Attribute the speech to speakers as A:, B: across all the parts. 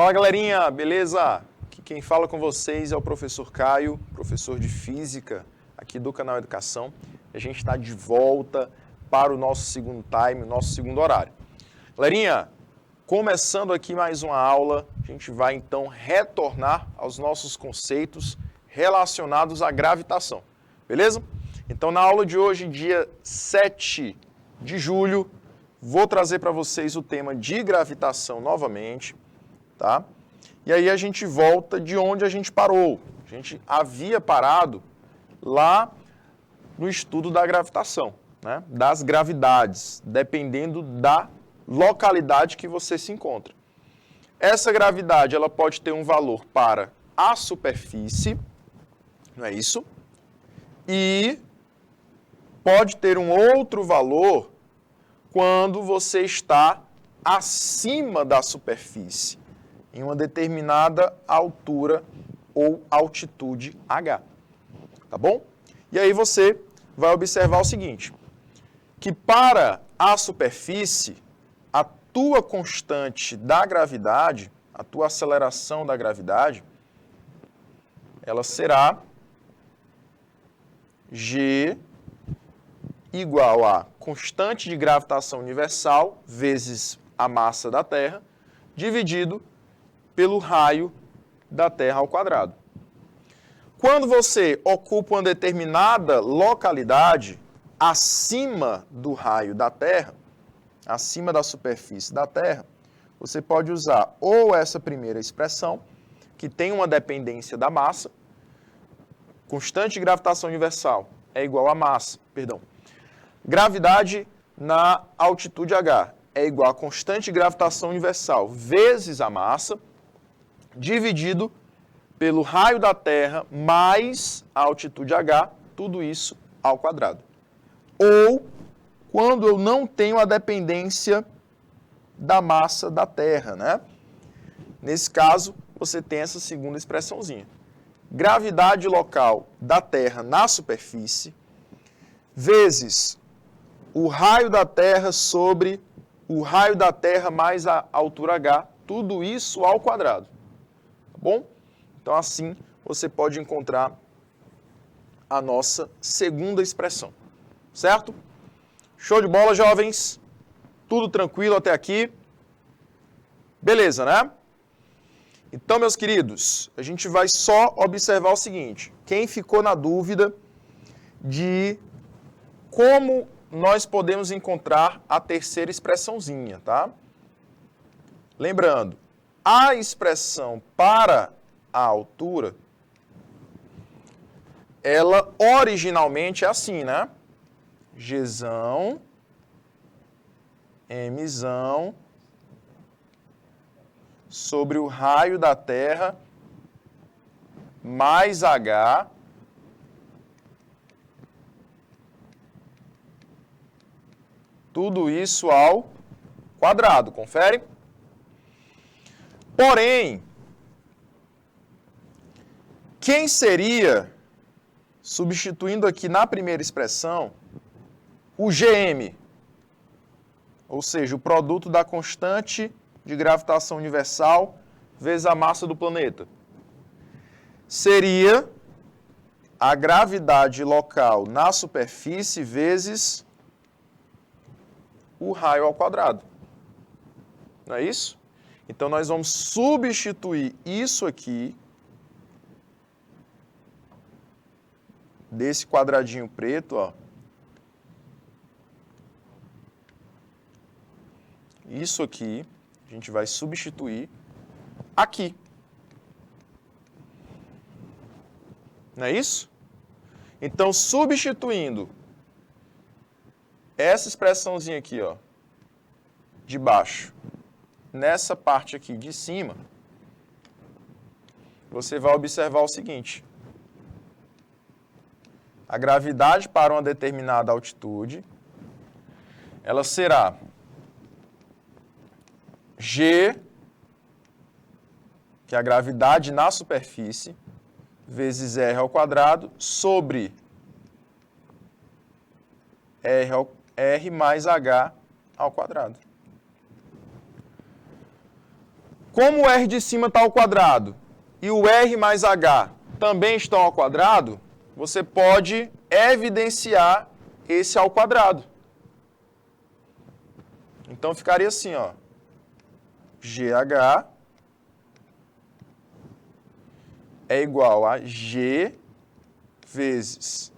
A: Fala galerinha, beleza? Aqui quem fala com vocês é o professor Caio, professor de Física aqui do canal Educação. A gente está de volta para o nosso segundo time, o nosso segundo horário. Galerinha, começando aqui mais uma aula, a gente vai então retornar aos nossos conceitos relacionados à gravitação, beleza? Então na aula de hoje, dia 7 de julho, vou trazer para vocês o tema de gravitação novamente, tá? E aí a gente volta de onde a gente parou. A gente havia parado lá no estudo da gravitação, né? Das gravidades, dependendo da localidade que você se encontra. Essa gravidade ela pode ter um valor para a superfície, não é isso? E pode ter um outro valor quando você está acima da superfície, em uma determinada altura ou altitude H. Tá bom? E aí você vai observar o seguinte, que para a superfície, a tua constante da gravidade, a tua aceleração da gravidade, ela será G igual a constante de gravitação universal vezes a massa da Terra, dividido pelo raio da Terra ao quadrado. Quando você ocupa uma determinada localidade acima do raio da Terra, acima da superfície da Terra, você pode usar ou essa primeira expressão, que tem uma dependência da massa, constante de gravitação universal é igual a massa, gravidade na altitude H é igual a constante de gravitação universal vezes a massa, dividido pelo raio da Terra mais a altitude H, tudo isso ao quadrado. Ou quando eu não tenho a dependência da massa da Terra, né? Nesse caso, você tem essa segunda expressãozinha. Gravidade local da Terra na superfície vezes o raio da Terra sobre o raio da Terra mais a altura H, tudo isso ao quadrado. Tá bom? Então, assim, você pode encontrar a nossa segunda expressão. Certo? Show de bola, jovens? Tudo tranquilo até aqui? Beleza, né? Então, meus queridos, a gente vai só observar o seguinte. Quem ficou na dúvida de como nós podemos encontrar a terceira expressãozinha, tá? Lembrando, a expressão para a altura, ela originalmente é assim, né? Gzão, Mzão, sobre o raio da Terra, mais H, tudo isso ao quadrado, confere? Porém, quem seria, substituindo aqui na primeira expressão, o Gm, ou seja, o produto da constante de gravitação universal vezes a massa do planeta? Seria a gravidade local na superfície vezes o raio ao quadrado. Não é isso? Então, nós vamos substituir isso aqui, desse quadradinho preto, ó. Isso aqui, a gente vai substituir aqui. Não é isso? Então, substituindo essa expressãozinha aqui, ó, de baixo, nessa parte aqui de cima, você vai observar o seguinte. A gravidade para uma determinada altitude, ela será G, que é a gravidade na superfície, vezes R ao quadrado, sobre R mais H ao quadrado. Como o R de cima está ao quadrado e o R mais H também estão ao quadrado, você pode evidenciar esse ao quadrado. Então ficaria assim, ó. GH é igual a G vezes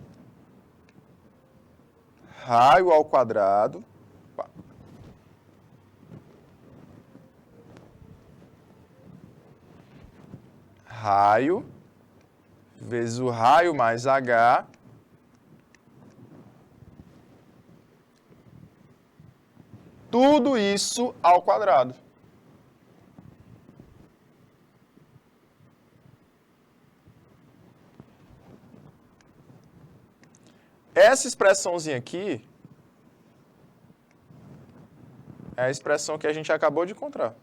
A: raio ao quadrado. Opa. Raio vezes o raio mais H tudo isso ao quadrado. Essa expressãozinha aqui é a expressão que a gente acabou de encontrar.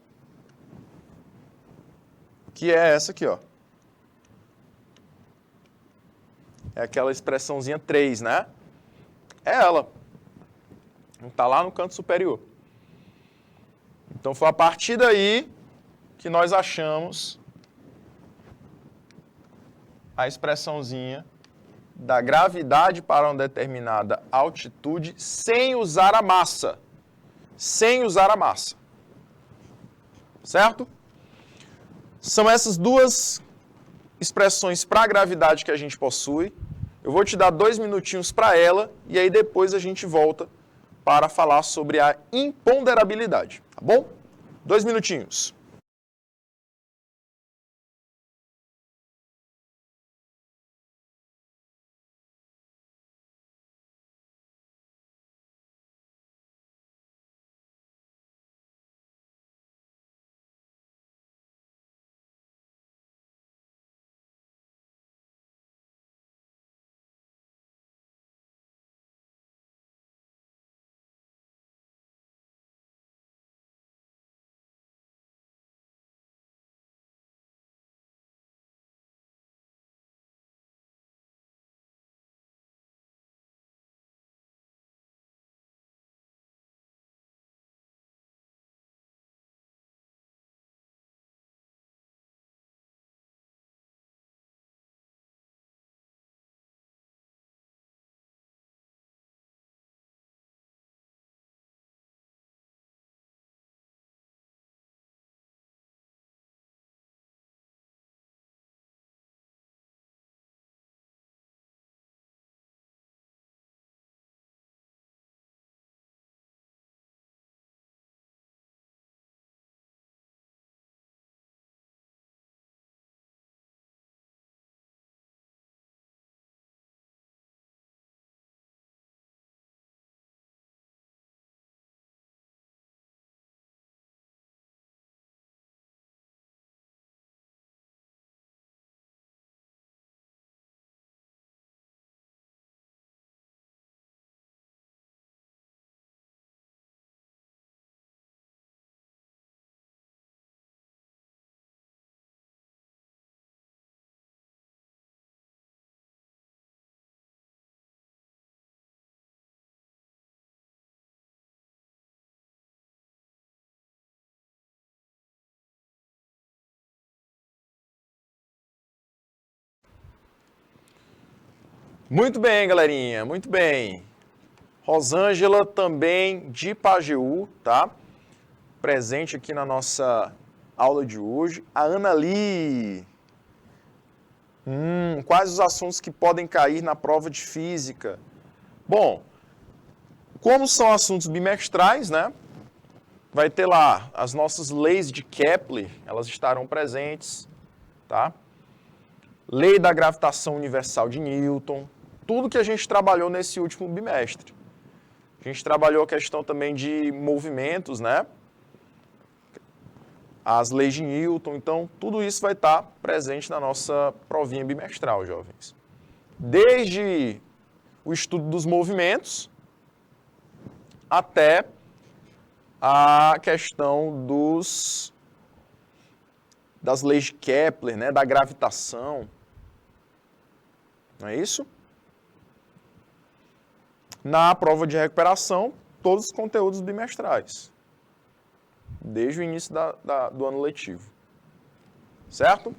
A: Que é essa aqui, ó. É aquela expressãozinha 3, né? É ela. Está lá no canto superior. Então foi a partir daí que nós achamos a expressãozinha da gravidade para uma determinada altitude sem usar a massa. Sem usar a massa. Certo? São essas duas expressões para a gravidade que a gente possui. Eu vou te dar 2 minutinhos para ela e aí depois a gente volta para falar sobre a imponderabilidade, tá bom? 2 minutinhos. Muito bem, galerinha, muito bem. Rosângela também de Pajeú, tá? Presente aqui na nossa aula de hoje. A Anali. Quais os assuntos que podem cair na prova de física? Bom, como são assuntos bimestrais, né? Vai ter lá as nossas leis de Kepler, elas estarão presentes, tá? Lei da gravitação universal de Newton, tudo que a gente trabalhou nesse último bimestre. A gente trabalhou a questão também de movimentos, né? As leis de Newton, então tudo isso vai estar presente na nossa provinha bimestral, jovens. Desde o estudo dos movimentos até a questão das leis de Kepler, né? Da gravitação. Não é isso? Na prova de recuperação, todos os conteúdos bimestrais. desde o início do ano letivo. Certo?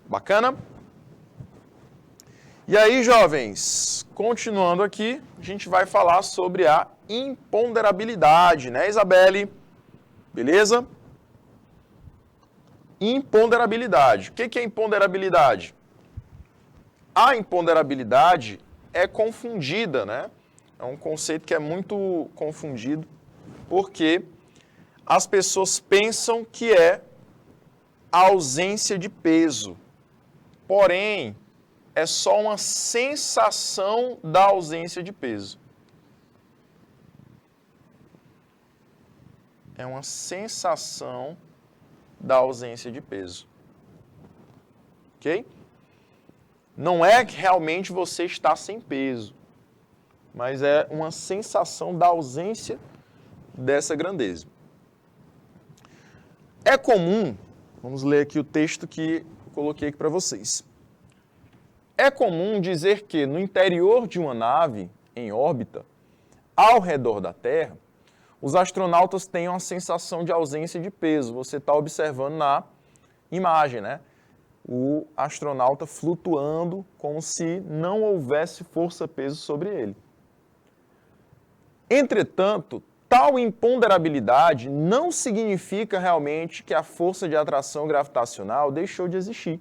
A: Bacana? E aí, jovens, continuando aqui, a gente vai falar sobre a imponderabilidade, né, Isabelle? Beleza? Imponderabilidade. O que é imponderabilidade? A imponderabilidade é confundida, né? É um conceito que é muito confundido, porque as pessoas pensam que é a ausência de peso. Porém, é só uma sensação da ausência de peso. É uma sensação da ausência de peso. Ok? Não é que realmente você está sem peso, mas é uma sensação da ausência dessa grandeza. É comum, vamos ler aqui o texto que eu coloquei aqui para vocês. É comum dizer que no interior de uma nave em órbita, ao redor da Terra, os astronautas têm uma sensação de ausência de peso. Você está observando na imagem, né? O astronauta flutuando como se não houvesse força-peso sobre ele. Entretanto, tal imponderabilidade não significa realmente que a força de atração gravitacional deixou de existir.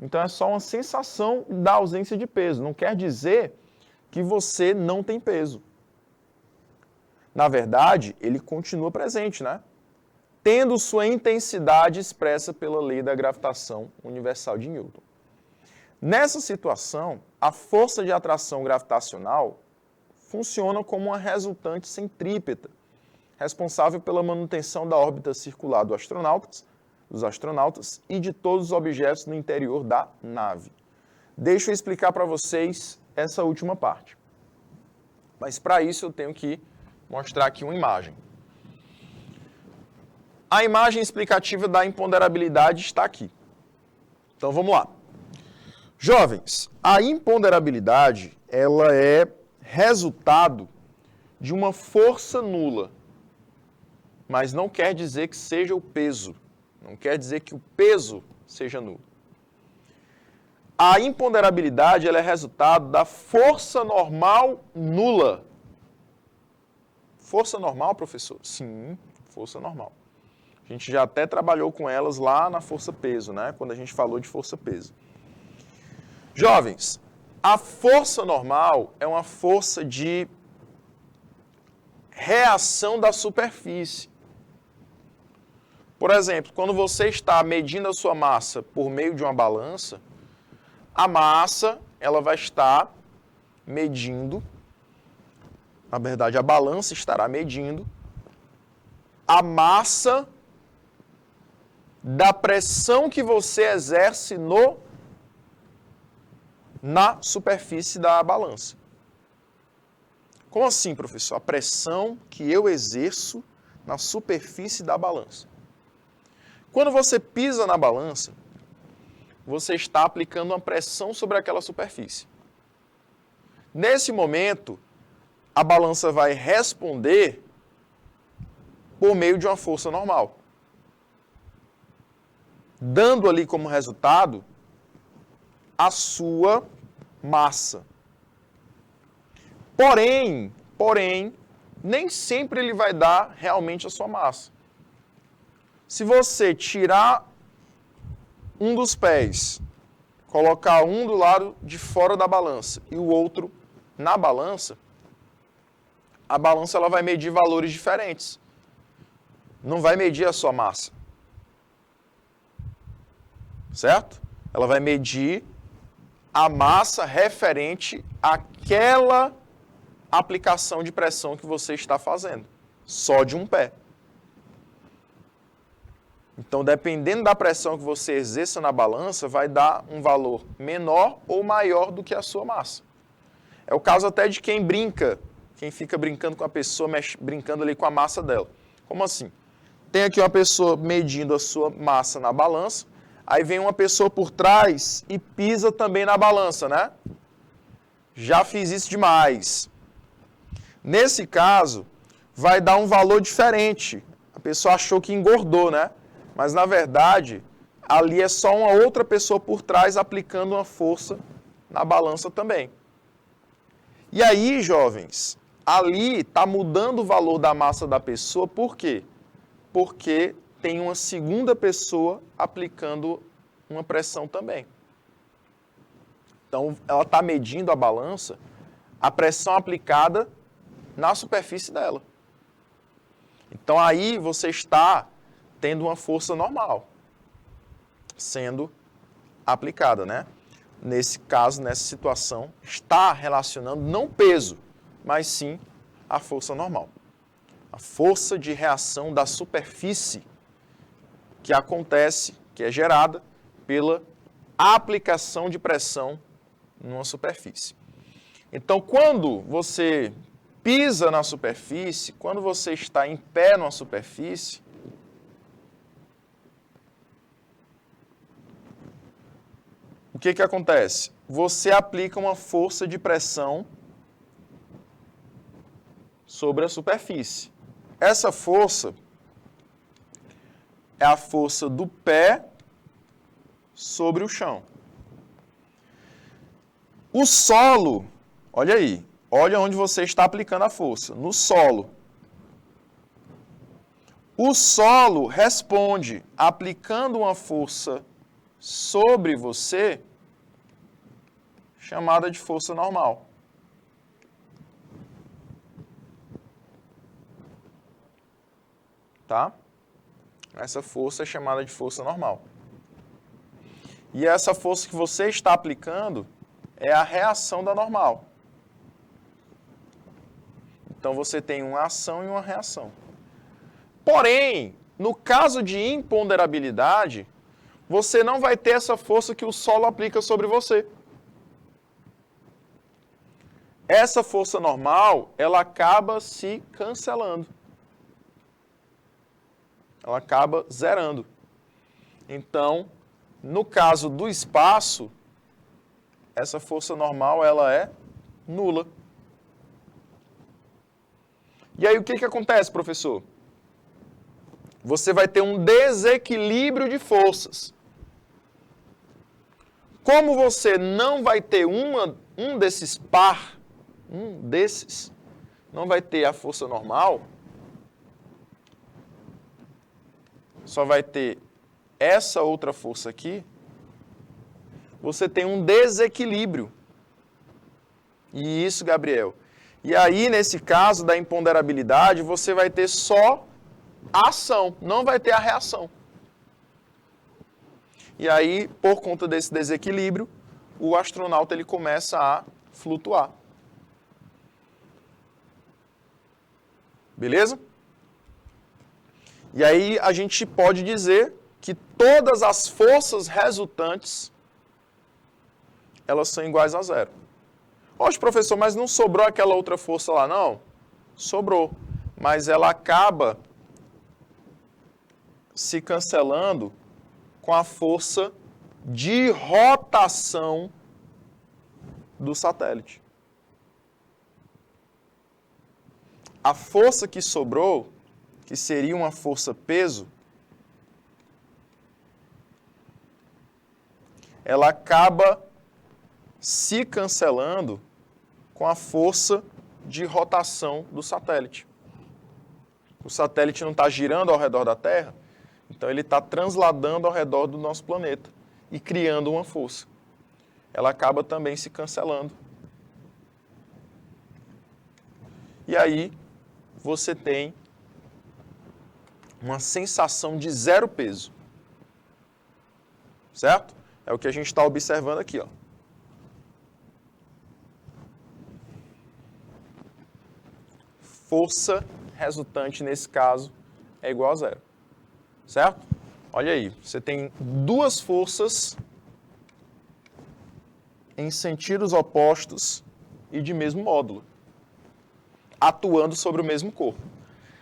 A: Então é só uma sensação da ausência de peso. Não quer dizer que você não tem peso. Na verdade, ele continua presente, né? Tendo sua intensidade expressa pela lei da gravitação universal de Newton. Nessa situação, a força de atração gravitacional funciona como uma resultante centrípeta, responsável pela manutenção da órbita circular dos astronautas e de todos os objetos no interior da nave. Deixa eu explicar para vocês essa última parte. Mas para isso eu tenho que mostrar aqui uma imagem. A imagem explicativa da imponderabilidade está aqui. Então vamos lá. Jovens, a imponderabilidade ela é resultado de uma força nula, mas não quer dizer que seja o peso. Não quer dizer que o peso seja nulo. A imponderabilidade ela é resultado da força normal nula. Força normal, professor? Sim, força normal. A gente já até trabalhou com elas lá na força-peso, né? Quando a gente falou de força-peso. Jovens, a força normal é uma força de reação da superfície. Por exemplo, quando você está medindo a sua massa por meio de uma balança, a massa ela vai estar medindo, na verdade a balança estará medindo a massa da pressão que você exerce na superfície da balança. Como assim, professor? A pressão que eu exerço na superfície da balança. Quando você pisa na balança, você está aplicando uma pressão sobre aquela superfície. Nesse momento, a balança vai responder por meio de uma força normal, dando ali como resultado a sua massa. Porém, nem sempre ele vai dar realmente a sua massa. Se você tirar um dos pés, colocar um do lado de fora da balança e o outro na balança, a balança ela vai medir valores diferentes. Não vai medir a sua massa. Certo? Ela vai medir a massa referente àquela aplicação de pressão que você está fazendo, só de um pé. Então, dependendo da pressão que você exerça na balança, vai dar um valor menor ou maior do que a sua massa. É o caso até de quem brinca, quem fica brincando com a pessoa, brincando ali com a massa dela. Como assim? Tem aqui uma pessoa medindo a sua massa na balança, aí vem uma pessoa por trás e pisa também na balança, né? Já fiz isso demais. Nesse caso, vai dar um valor diferente. A pessoa achou que engordou, né? Mas, na verdade, ali é só uma outra pessoa por trás aplicando uma força na balança também. E aí, jovens, ali está mudando o valor da massa da pessoa, por quê? Porque tem uma segunda pessoa aplicando uma pressão também. Então, ela está medindo a balança, a pressão aplicada na superfície dela. Então, aí você está tendo uma força normal sendo aplicada, né? Nesse caso, nessa situação, está relacionando não o peso, mas sim a força normal. A força de reação da superfície que acontece, que é gerada pela aplicação de pressão numa superfície. Então, quando você pisa na superfície, quando você está em pé numa superfície, o que acontece? Você aplica uma força de pressão sobre a superfície. Essa força é a força do pé sobre o chão. O solo, olha aí, olha onde você está aplicando a força, no solo. O solo responde aplicando uma força sobre você, chamada de força normal. Tá? Essa força é chamada de força normal. E essa força que você está aplicando é a reação da normal. Então você tem uma ação e uma reação. Porém, no caso de imponderabilidade, você não vai ter essa força que o solo aplica sobre você. Essa força normal, ela acaba se cancelando. Ela acaba zerando. Então, no caso do espaço, essa força normal, ela é nula. E aí, o que acontece, professor? Você vai ter um desequilíbrio de forças. Como você não vai ter um desses não vai ter a força normal, só vai ter essa outra força aqui, você tem um desequilíbrio. E isso, Gabriel. E aí, nesse caso da imponderabilidade, você vai ter só a ação, não vai ter a reação. E aí, por conta desse desequilíbrio, o astronauta ele começa a flutuar. Beleza? E aí a gente pode dizer que todas as forças resultantes, elas são iguais a zero. Poxa, professor, mas não sobrou aquela outra força lá, não? Sobrou. Mas ela acaba se cancelando com a força de rotação do satélite. A força que sobrou, que seria uma força peso, ela acaba se cancelando com a força de rotação do satélite. O satélite não está girando ao redor da Terra, então ele está transladando ao redor do nosso planeta e criando uma força. Ela acaba também se cancelando. E aí você tem uma sensação de zero peso. Certo? É o que a gente está observando aqui, ó. Força resultante, nesse caso, é igual a zero. Certo? Olha aí, você tem duas forças em sentidos opostos e de mesmo módulo, atuando sobre o mesmo corpo.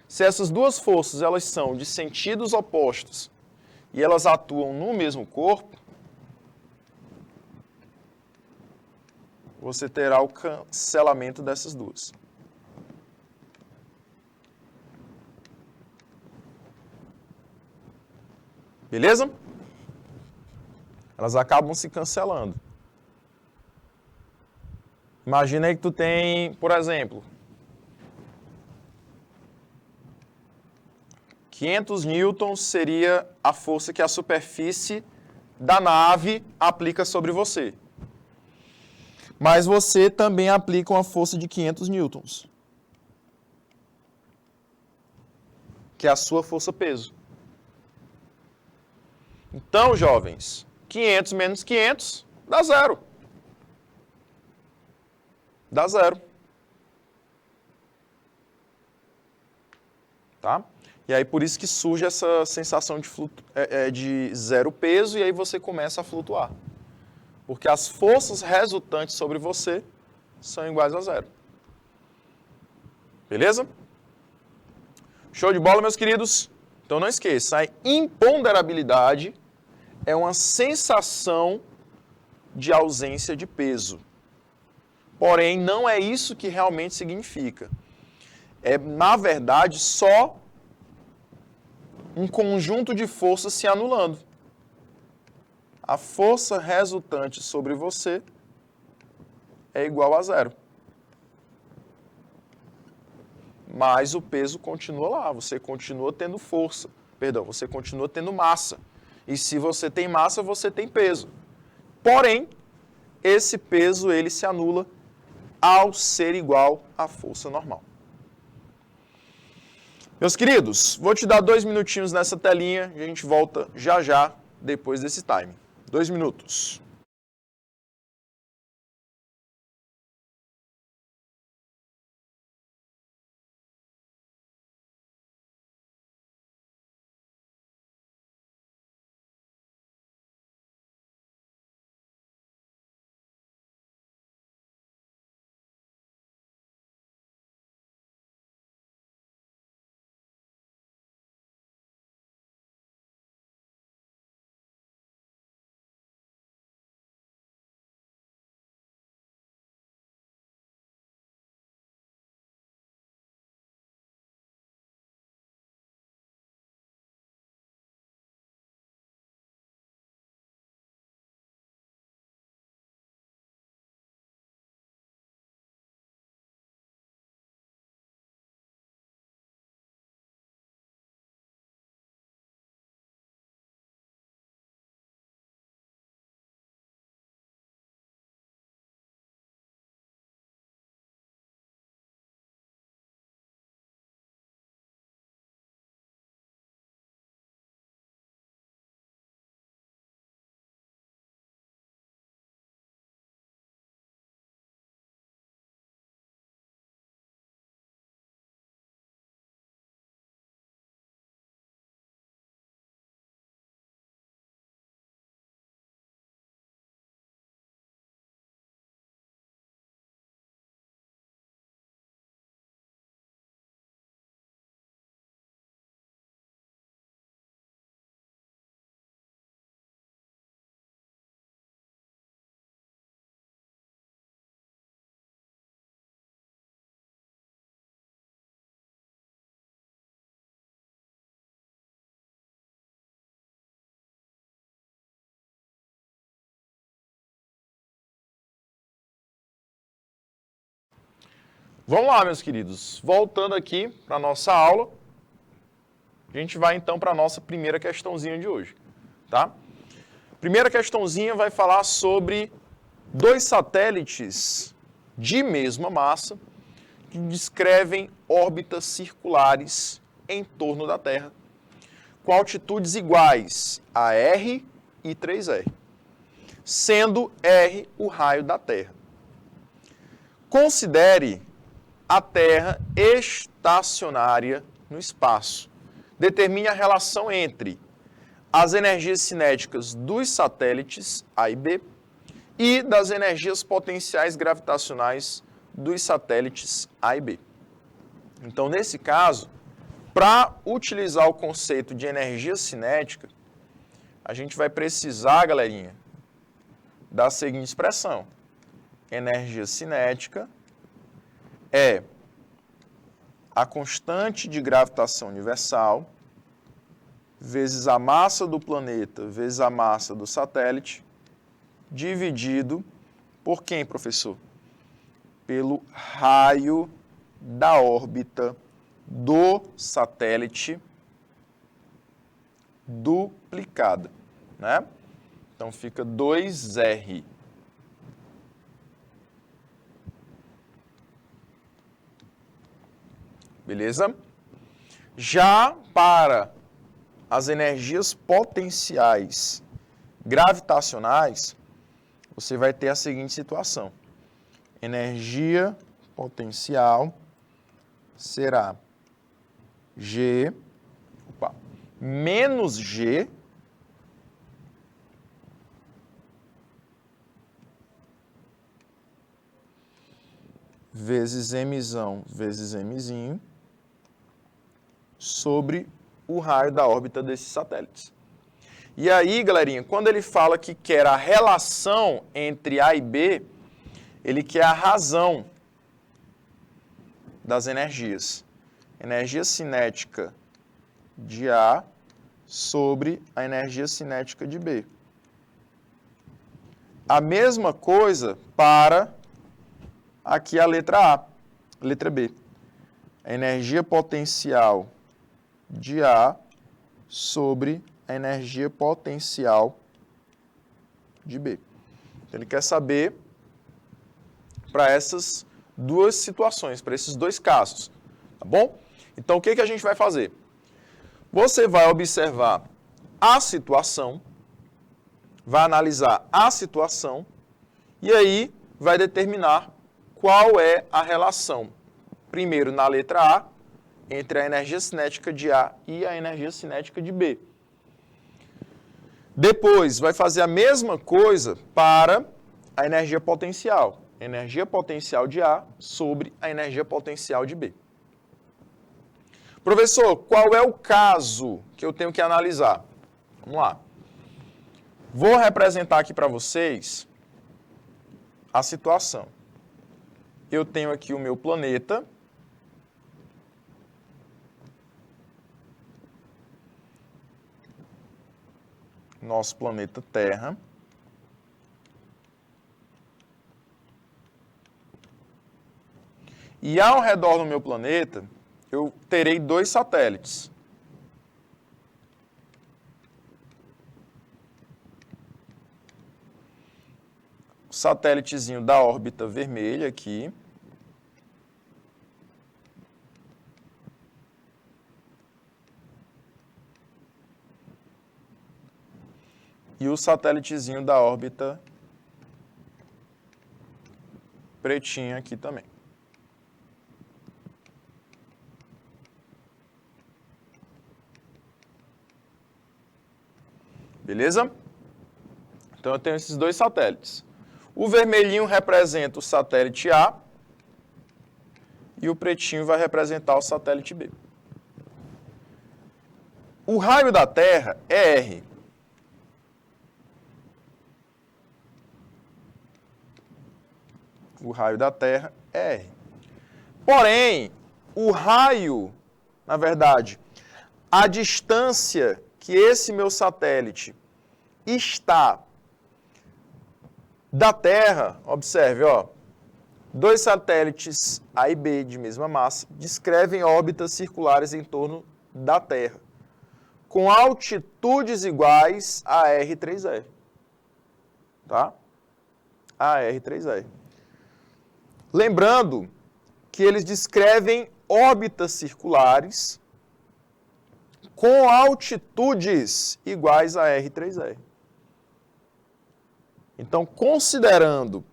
A: Se essas duas forças elas são de sentidos opostos e elas atuam no mesmo corpo, você terá o cancelamento dessas duas. Beleza? Elas acabam se cancelando. Imagina aí que tu tem, por exemplo, 500 newtons seria a força que a superfície da nave aplica sobre você. Mas você também aplica uma força de 500 newtons, que é a sua força-peso. Então, jovens, 500 menos 500 dá zero. Dá zero. Tá? E aí por isso que surge essa sensação de zero peso e aí você começa a flutuar. Porque as forças resultantes sobre você são iguais a zero. Beleza? Show de bola, meus queridos? Então não esqueça, a imponderabilidade é uma sensação de ausência de peso. Porém, não é isso que realmente significa. É, na verdade, só um conjunto de forças se anulando. A força resultante sobre você é igual a zero. Mas o peso continua lá, você continua tendo força. Perdão, você continua tendo massa. E se você tem massa, você tem peso. Porém, esse peso ele se anula ao ser igual à força normal. Meus queridos, vou te dar 2 minutinhos nessa telinha e a gente volta já já depois desse time. 2 minutos. Vamos lá, meus queridos. Voltando aqui para a nossa aula, a gente vai então para a nossa primeira questãozinha de hoje, tá? Primeira questãozinha vai falar sobre 2 satélites de mesma massa que descrevem órbitas circulares em torno da Terra, com altitudes iguais a R e 3R, sendo R o raio da Terra. Considere a Terra estacionária no espaço. Determine a relação entre as energias cinéticas dos satélites A e B e das energias potenciais gravitacionais dos satélites A e B. Então, nesse caso, para utilizar o conceito de energia cinética, a gente vai precisar, galerinha, da seguinte expressão. Energia cinética é a constante de gravitação universal vezes a massa do planeta vezes a massa do satélite, dividido por quem, professor? Pelo raio da órbita do satélite duplicada, né? Então fica 2R. Beleza? Já para as energias potenciais gravitacionais, você vai ter a seguinte situação. Energia potencial será G menos G vezes Mzão vezes Mzinho sobre o raio da órbita desses satélites. E aí, galerinha, quando ele fala que quer a relação entre A e B, ele quer a razão das energias. Energia cinética de A sobre a energia cinética de B. A mesma coisa para aqui a letra A, letra B. A energia potencial de A sobre a energia potencial de B. Então, ele quer saber para essas duas situações, para esses dois casos, tá bom? Então, o que a gente vai fazer? Você vai observar a situação, vai analisar a situação e aí vai determinar qual é a relação, primeiro na letra A, entre a energia cinética de A e a energia cinética de B. Depois, vai fazer a mesma coisa para a energia potencial de A sobre a energia potencial de B. Professor, qual é o caso que eu tenho que analisar? Vamos lá. Vou representar aqui para vocês a situação. Eu tenho aqui o meu planeta. Nosso planeta Terra. E ao redor do meu planeta, eu terei dois satélites. O satélitezinho da órbita vermelha aqui. E o satélitezinho da órbita pretinha aqui também. Beleza? Então eu tenho esses dois satélites. O vermelhinho representa o satélite A e o pretinho vai representar o satélite B. O raio da Terra é R. O raio da Terra é R. Porém, o raio, na verdade, a distância que esse meu satélite está da Terra, observe, ó, dois satélites A e B de mesma massa descrevem órbitas circulares em torno da Terra, com altitudes iguais a R3R. Tá? A R3R. Lembrando que eles descrevem órbitas circulares com altitudes iguais a R3R. Então, considerando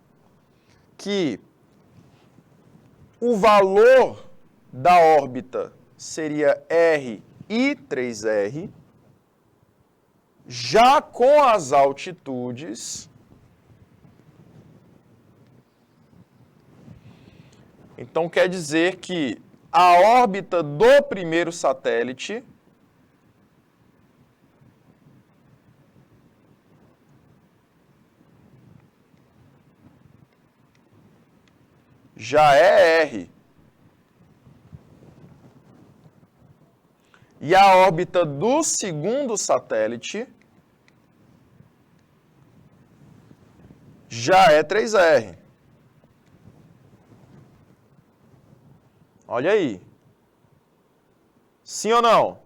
A: que o valor da órbita seria R e 3R, já com as altitudes, então quer dizer que a órbita do primeiro satélite já é R. E a órbita do segundo satélite já é 3R. Olha aí. Sim ou não?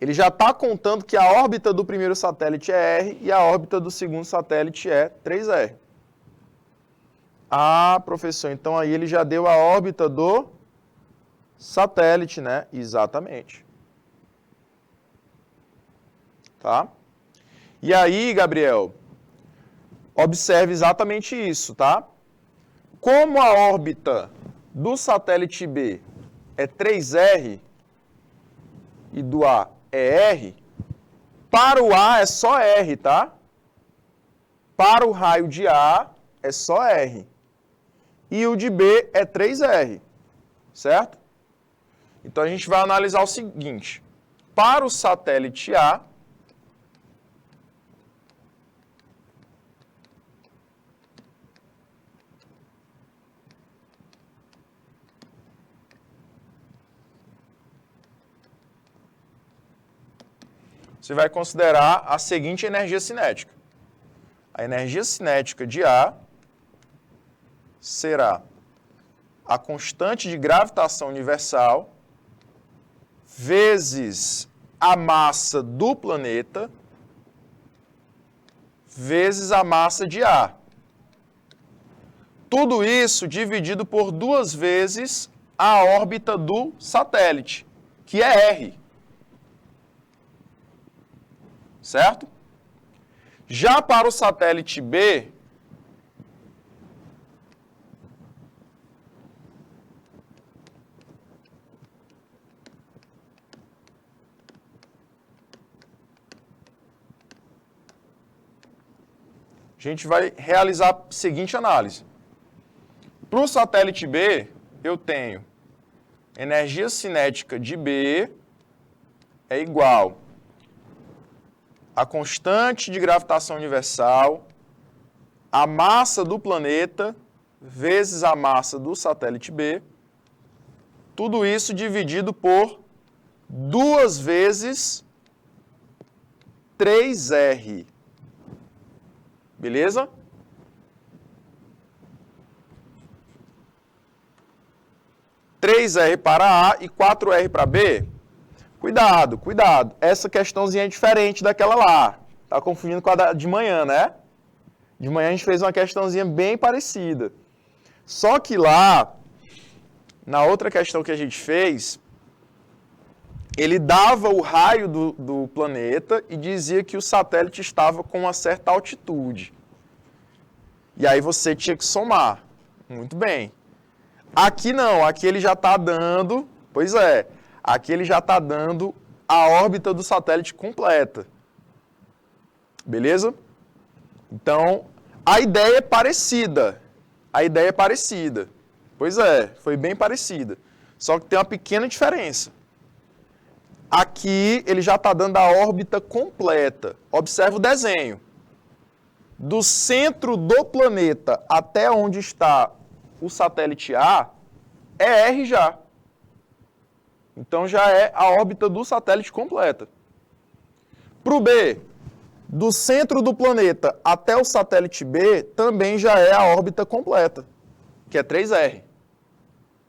A: Ele já está contando que a órbita do primeiro satélite é R e a órbita do segundo satélite é 3R. Ah, professor, então aí ele já deu a órbita do satélite, né? Exatamente. Tá? E aí, Gabriel, observe exatamente isso, tá? Como a órbita do satélite B é 3R e do A é R, para o A é só R, tá? Para o raio de A é só R. E o de B é 3R, certo? Então a gente vai analisar o seguinte. Para o satélite A, você vai considerar a seguinte energia cinética. A energia cinética de A será a constante de gravitação universal vezes a massa do planeta vezes a massa de A. Tudo isso dividido por 2 vezes a órbita do satélite, que é R. Certo? Já para o satélite B, a gente vai realizar a seguinte análise. Para o satélite B, eu tenho energia cinética de B é igual a constante de gravitação universal, a massa do planeta vezes a massa do satélite B, tudo isso dividido por 2 vezes 3R. Beleza? R para A e 4R para B. Cuidado, cuidado. Essa questãozinha é diferente daquela lá. Tá confundindo com a de manhã, né? De manhã a gente fez uma questãozinha bem parecida. Só que lá, na outra questão que a gente fez, ele dava o raio do planeta e dizia que o satélite estava com uma certa altitude. E aí você tinha que somar. Muito bem. Aqui não, aqui ele já está dando, pois é, aqui ele já está dando a órbita do satélite completa. Beleza? Então, a ideia é parecida. A ideia é parecida. Pois é, foi bem parecida. Só que tem uma pequena diferença. Aqui ele já está dando a órbita completa. Observe o desenho. Do centro do planeta até onde está o satélite A, é R já. Então já é a órbita do satélite completa. Para o B, do centro do planeta até o satélite B, também já é a órbita completa, que é 3R.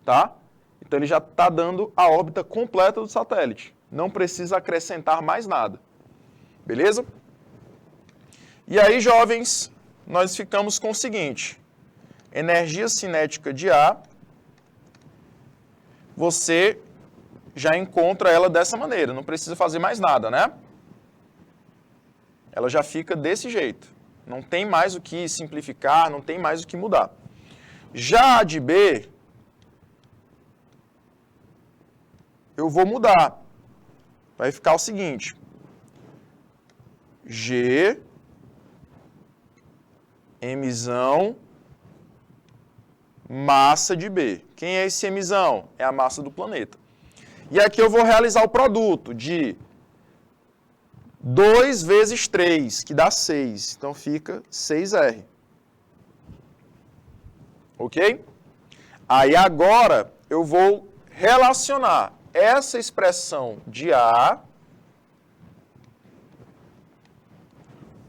A: Tá? Então ele já está dando a órbita completa do satélite. Não precisa acrescentar mais nada. Beleza? E aí, jovens, nós ficamos com o seguinte. Energia cinética de A, você já encontra ela dessa maneira, não precisa fazer mais nada, né? Ela já fica desse jeito. Não tem mais o que simplificar, não tem mais o que mudar. Já a de B, eu vou mudar. Vai ficar o seguinte. G, Mzão, massa de B. Quem é esse Mzão? É a massa do planeta. E aqui eu vou realizar o produto de 2 vezes 3, que dá 6. Então fica 6R. Ok? Aí agora eu vou relacionar essa expressão de A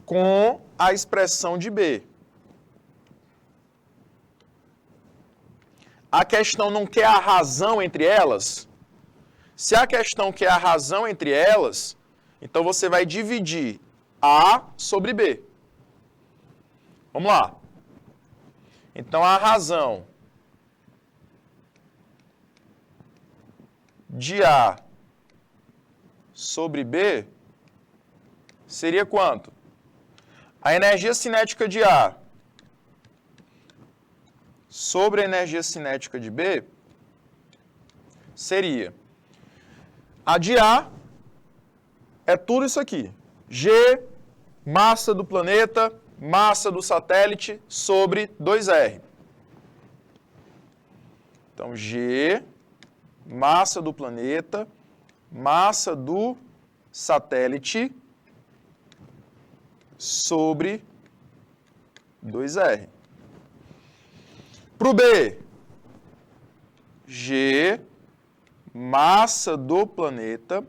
A: com a expressão de B. A questão não quer a razão entre elas? Se a questão quer a razão entre elas, então você vai dividir A sobre B. Vamos lá. Então, a razão de A sobre B seria quanto? A energia cinética de A sobre a energia cinética de B seria a de A é tudo isso aqui. G, massa do planeta, massa do satélite sobre 2R. Então, G, massa do planeta, massa do satélite sobre 2R. Para o B, G, massa do planeta,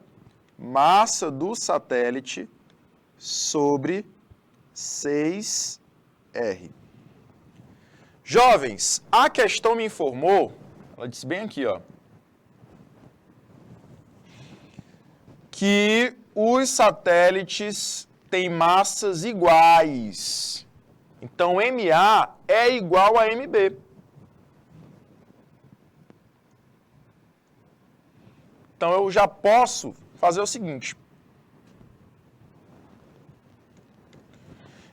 A: massa do satélite sobre 6R. Jovens, a questão me informou, ela disse bem aqui, ó, que os satélites têm massas iguais. Então, MA é igual a MB. Então, eu já posso fazer o seguinte.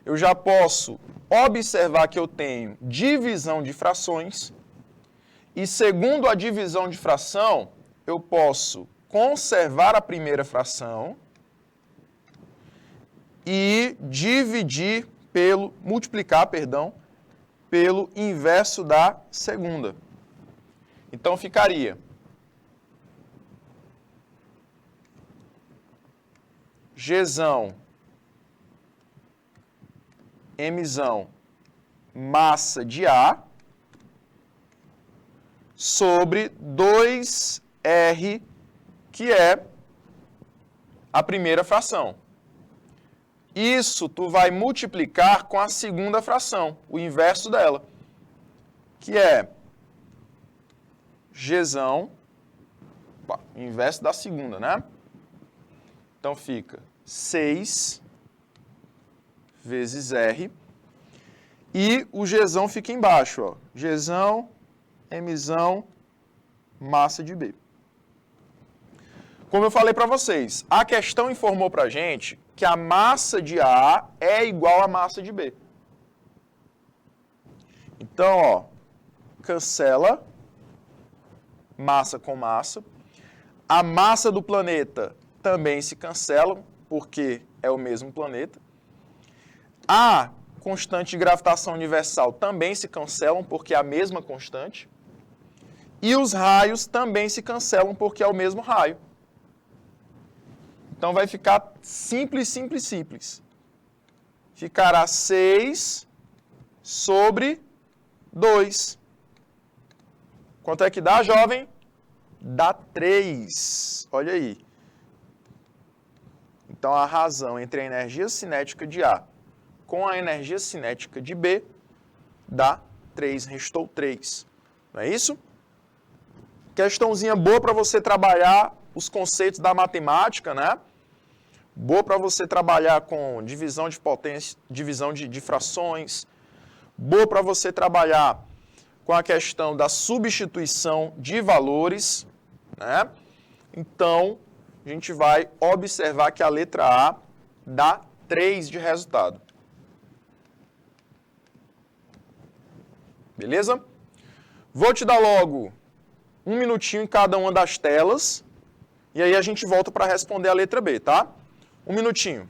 A: Eu já posso observar que eu tenho divisão de frações e, segundo a divisão de fração, eu posso conservar a primeira fração e multiplicar pelo inverso da segunda. Então, ficaria Gzão, Mzão, massa de A, sobre 2R, que é a primeira fração. Isso tu vai multiplicar com a segunda fração, o inverso dela, que é Gzão, o inverso da segunda, né? Então fica 6 vezes R, e o Gzão fica embaixo, ó. Gzão, Mzão, massa de B. Como eu falei para vocês, a questão informou para a gente que a massa de A é igual à massa de B. Então, ó, cancela massa com massa. A massa do planeta também se cancela, porque é o mesmo planeta. A constante de gravitação universal também se cancelam, porque é a mesma constante. E os raios também se cancelam, porque é o mesmo raio. Então, vai ficar simples, simples, simples. Ficará 6 sobre 2. Quanto é que dá, jovem? Dá 3. Olha aí. Então, a razão entre a energia cinética de A com a energia cinética de B dá 3. Restou 3. Não é isso? Questãozinha boa para você trabalhar os conceitos da matemática, né? Boa para você trabalhar com divisão de potência, divisão de frações. Boa para você trabalhar com a questão da substituição de valores, né? Então, a gente vai observar que a letra A dá 3 de resultado. Beleza? Vou te dar logo um minutinho em cada uma das telas e aí a gente volta para responder a letra B, tá? Um minutinho.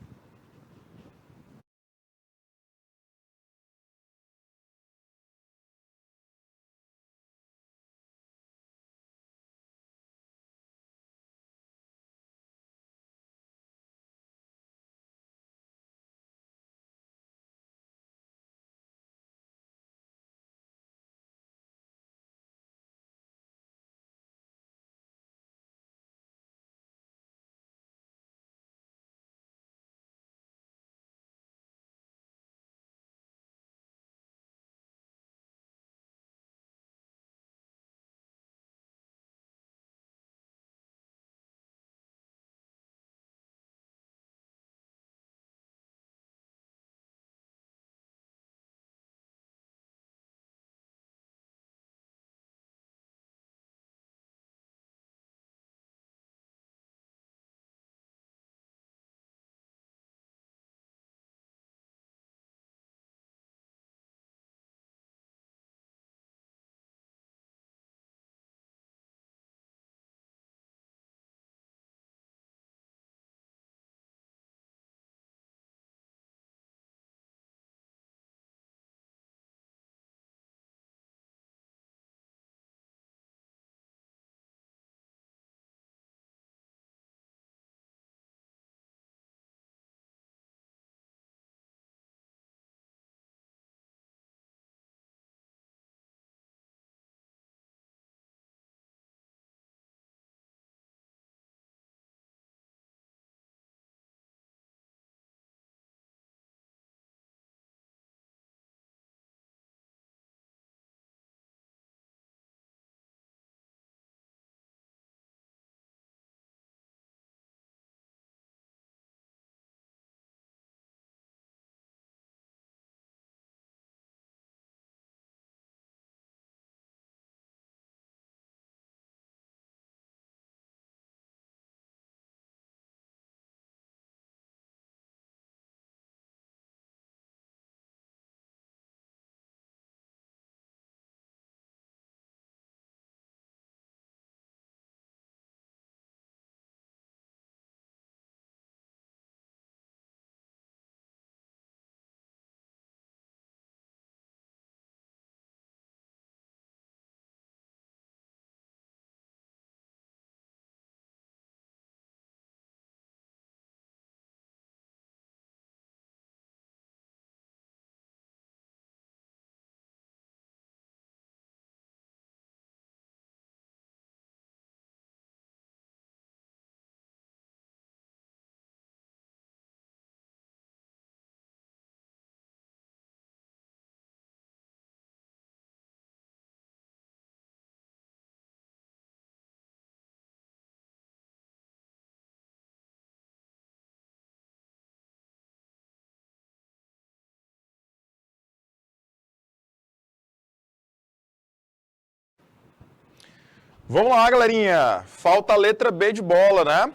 A: Vamos lá, galerinha. Falta a letra B de bola, né?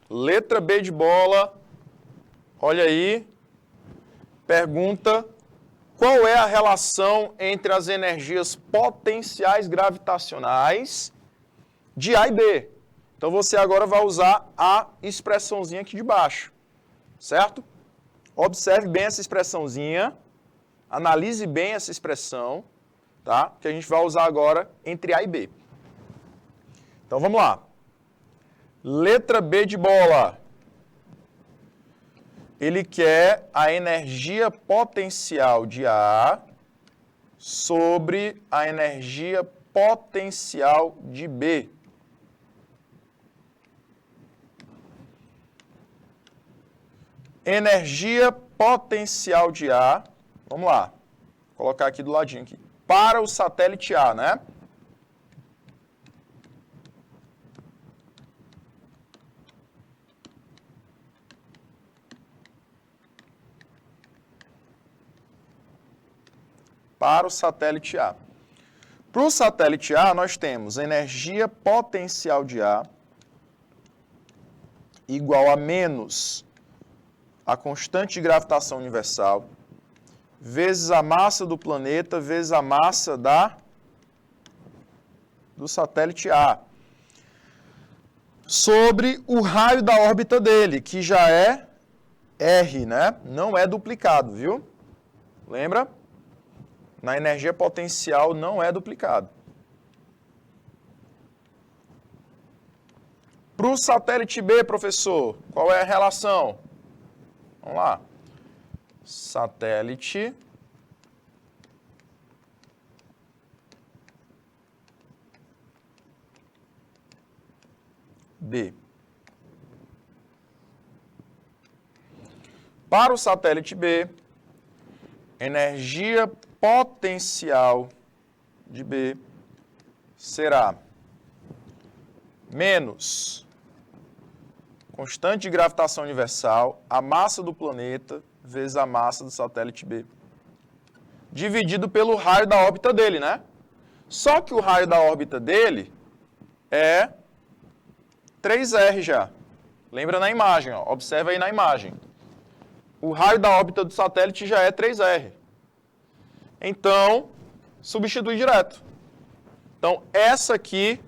A: Letra B de bola. Olha aí. Pergunta: qual é a relação entre as energias potenciais gravitacionais de A e B? Então você agora vai usar a expressãozinha aqui de baixo, certo? Observe bem essa expressãozinha, analise bem essa expressão, tá? Que a gente vai usar agora entre A e B. Então vamos lá. Letra B de bola. Ele quer a energia potencial de A sobre a energia potencial de B. Energia potencial de A, vamos lá, vou colocar aqui do ladinho aqui, para o satélite A, né? Para o satélite A. Para o satélite A, nós temos energia potencial de A igual a menos a constante de gravitação universal vezes a massa do planeta vezes a massa do satélite A sobre o raio da órbita dele, que já é R, né? Não é duplicado, viu? Lembra? Na energia potencial não é duplicado. Para o satélite B, professor, qual é a relação? Vamos lá. Satélite B. Para o satélite B, energia potencial de B será menos constante de gravitação universal, a massa do planeta vezes a massa do satélite B, dividido pelo raio da órbita dele, né? Só que o raio da órbita dele é 3R já. Lembra na imagem, ó. Observa aí na imagem. O raio da órbita do satélite já é 3R. Então, substitui direto. Então, essa aqui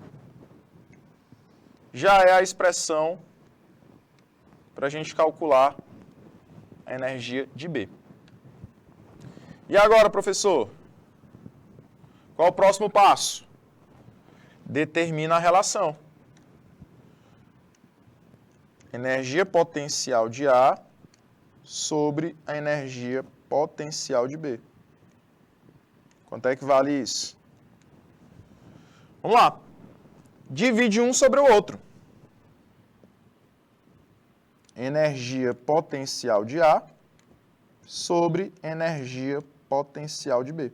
A: já é a expressão para a gente calcular a energia de B. E agora, professor? Qual é o próximo passo? Determina a relação. Energia potencial de A sobre a energia potencial de B. Quanto é que vale isso? Vamos lá. Divide um sobre o outro. Energia potencial de A sobre energia potencial de B.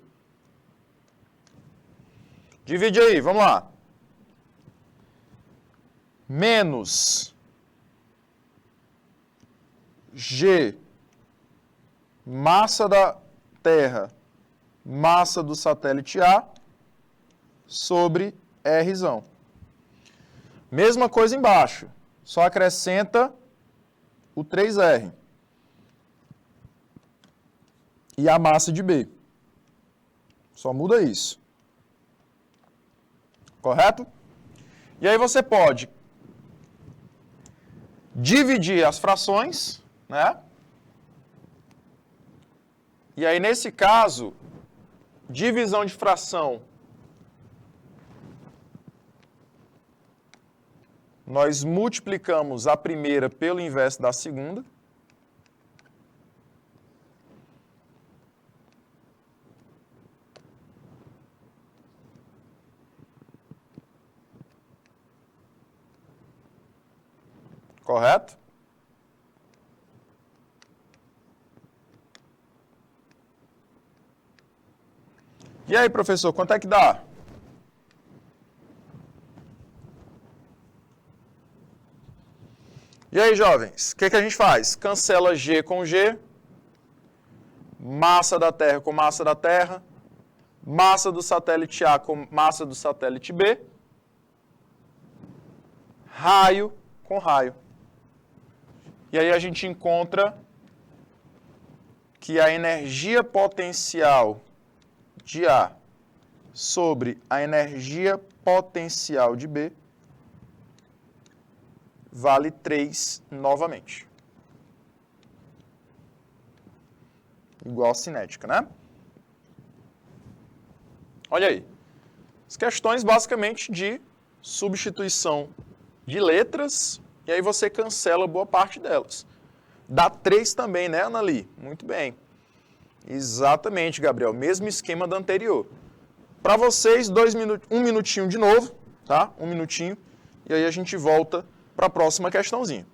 A: Divide aí, vamos lá. Menos G, massa da Terra, massa do satélite A, sobre Rzão. Mesma coisa embaixo, só acrescenta o 3R e a massa de B. Só muda isso. Correto? E aí você pode dividir as frações, né? E aí, nesse caso, divisão de fração, nós multiplicamos a primeira pelo inverso da segunda. Correto? E aí, professor, quanto é que dá? E aí, jovens, o que a gente faz? Cancela G com G, massa da Terra com massa da Terra, massa do satélite A com massa do satélite B, raio com raio. E aí a gente encontra que a energia potencial de A sobre a energia potencial de B vale 3 novamente. Igual a cinética, né? Olha aí. As questões basicamente de substituição de letras, e aí você cancela boa parte delas. Dá 3 também, né, Anali? Muito bem. Exatamente, Gabriel. Mesmo esquema da anterior. Para vocês, 1 minutinho de novo, tá? 1 minutinho. E aí a gente volta para a próxima questãozinha.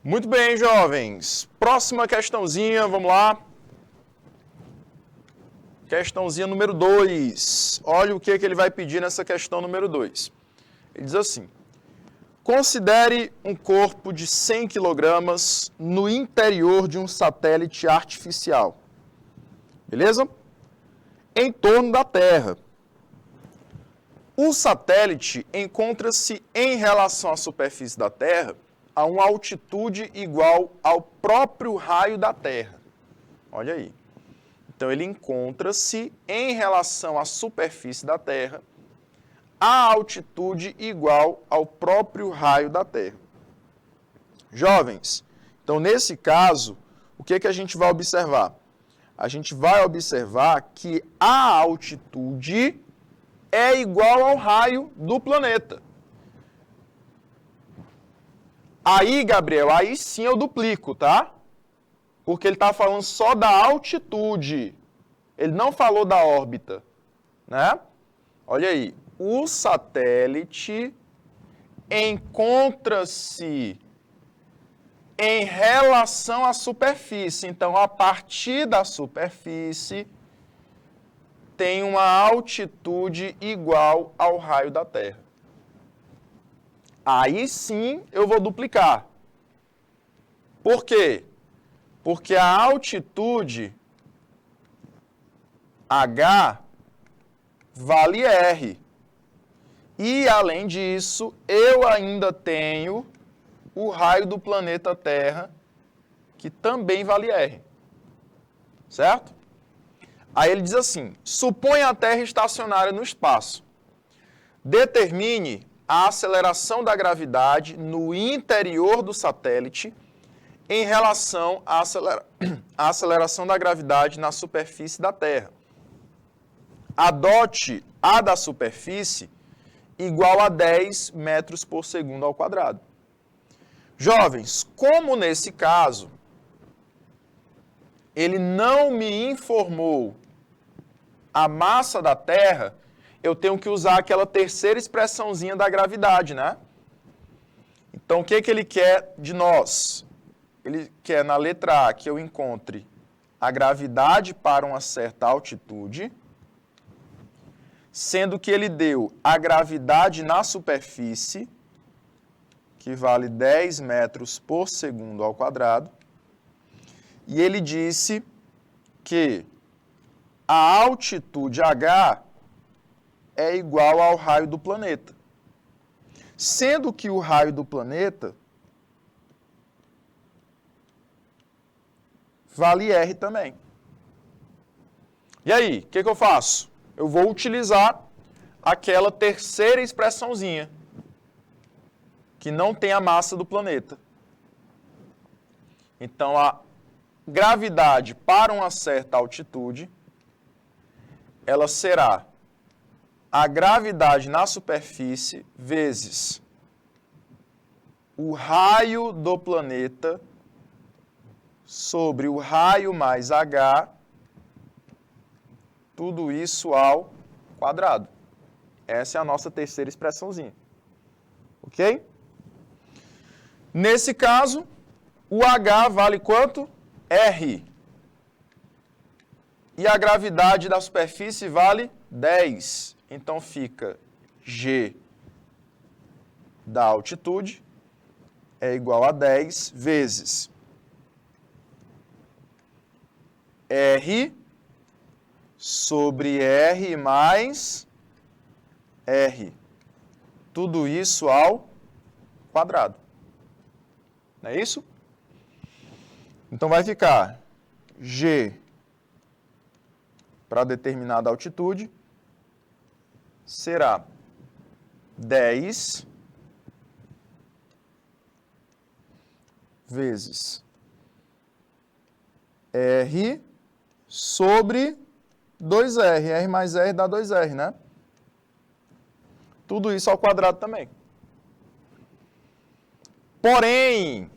A: Muito bem, jovens. Próxima questãozinha, vamos lá. Questãozinha número 2. Olha o que ele vai pedir nessa questão número 2. Ele diz assim: considere um corpo de 100 kg no interior de um satélite artificial. Beleza? Em torno da Terra. O satélite encontra-se em relação à superfície da Terra a uma altitude igual ao próprio raio da Terra. Olha aí. Então, ele encontra-se em relação à superfície da Terra a altitude igual ao próprio raio da Terra. Jovens, então, nesse caso, o que a gente vai observar? A gente vai observar que a altitude é igual ao raio do planeta. Aí, Gabriel, aí sim eu duplico, tá? Porque ele está falando só da altitude. Ele não falou da órbita, né? Olha aí. O satélite encontra-se em relação à superfície. Então, a partir da superfície, tem uma altitude igual ao raio da Terra. Aí sim eu vou duplicar. Por quê? Porque a altitude H vale R. E, além disso, eu ainda tenho o raio do planeta Terra, que também vale R. Certo? Aí ele diz assim: suponha a Terra estacionária no espaço. Determine a aceleração da gravidade no interior do satélite em relação à aceleração da gravidade na superfície da Terra. Adote a da superfície igual a 10 metros por segundo ao quadrado. Jovens, como nesse caso, ele não me informou a massa da Terra, eu tenho que usar aquela terceira expressãozinha da gravidade, né? Então, o que ele quer de nós? Ele quer, na letra A, que eu encontre a gravidade para uma certa altitude, sendo que ele deu a gravidade na superfície, que vale 10 metros por segundo ao quadrado, e ele disse que a altitude H é igual ao raio do planeta. Sendo que o raio do planeta vale R também. E aí, o que eu faço? Eu vou utilizar aquela terceira expressãozinha, que não tem a massa do planeta. Então, a gravidade para uma certa altitude, ela será a gravidade na superfície vezes o raio do planeta sobre o raio mais H, tudo isso ao quadrado. Essa é a nossa terceira expressãozinha. Ok? Nesse caso, o H vale quanto? R. E a gravidade da superfície vale 10. Então fica G da altitude é igual a 10 vezes R sobre R mais R. Tudo isso ao quadrado. Não é isso? Então vai ficar G para determinada altitude será 10 vezes R sobre 2R. R mais R dá 2R, né? Tudo isso ao quadrado também. Porém,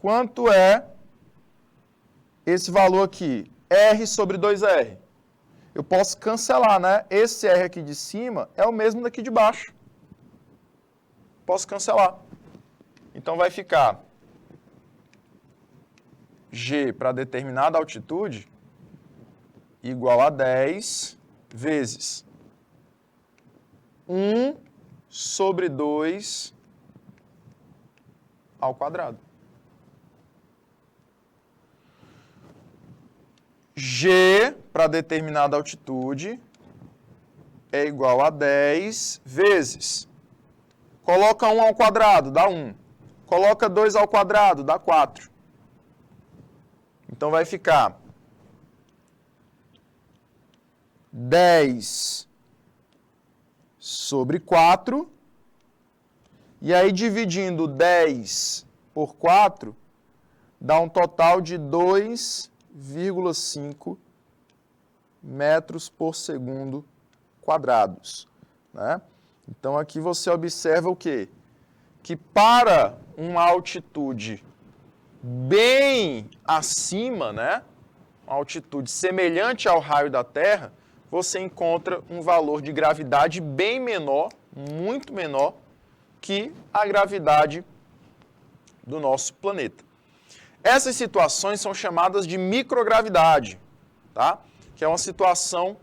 A: quanto é esse valor aqui? R sobre 2R. Eu posso cancelar, né? Esse R aqui de cima é o mesmo daqui de baixo. Posso cancelar. Então vai ficar G para determinada altitude igual a 10 vezes 1 sobre 2 ao quadrado. G para determinada altitude é igual a 10 vezes. Coloca 1 ao quadrado, dá 1. Coloca 2 ao quadrado, dá 4. Então vai ficar 10 sobre 4. E aí, dividindo 10 por 4, dá um total de 2,5 metros por segundo quadrados, né? Então, aqui você observa o quê? Que para uma altitude bem acima, né? Uma altitude semelhante ao raio da Terra, você encontra um valor de gravidade bem menor, muito menor, que a gravidade do nosso planeta. Essas situações são chamadas de microgravidade, tá? Que é uma situação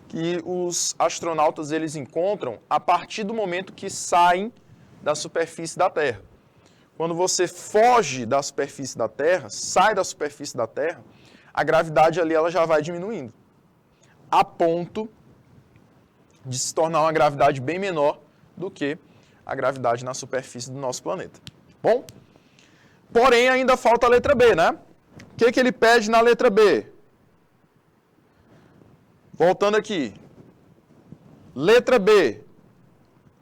A: que os astronautas eles encontram a partir do momento que saem da superfície da Terra. Quando você foge da superfície da Terra, sai da superfície da Terra, a gravidade ali ela já vai diminuindo, a ponto de se tornar uma gravidade bem menor do que a gravidade na superfície do nosso planeta. Bom? Porém, ainda falta a letra B, né? O que ele pede na letra B? Voltando aqui. Letra B.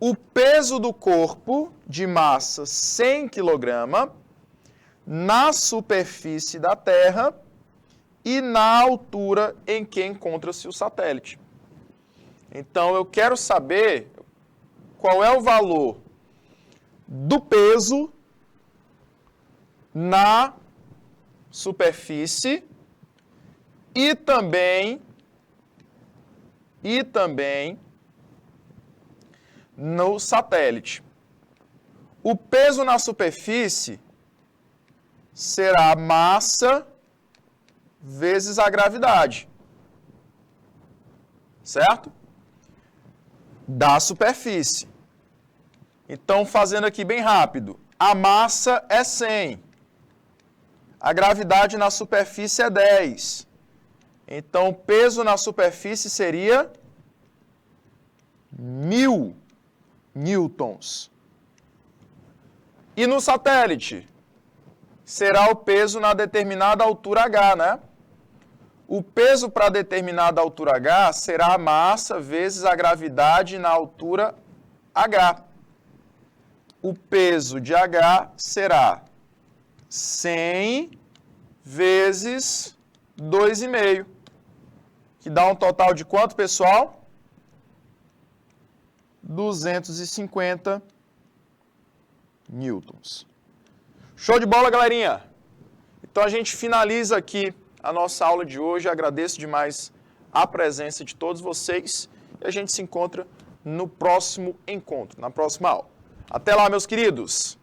A: o peso do corpo de massa 100 kg na superfície da Terra e na altura em que encontra-se o satélite. Então, eu quero saber qual é o valor do peso na superfície e também no satélite. O peso na superfície será a massa vezes a gravidade, certo? Da superfície. Então, fazendo aqui bem rápido, a massa é 100, a gravidade na superfície é 10. Então, o peso na superfície seria 1000 newtons. E no satélite? Será o peso na determinada altura H, né? O peso para determinada altura H será a massa vezes a gravidade na altura H. O peso de H será 100 vezes 2,5, que dá um total de quanto, pessoal? 250 newtons. Show de bola, galerinha? Então a gente finaliza aqui a nossa aula de hoje. Agradeço demais a presença de todos vocês e a gente se encontra no próximo encontro, na próxima aula. Até lá, meus queridos!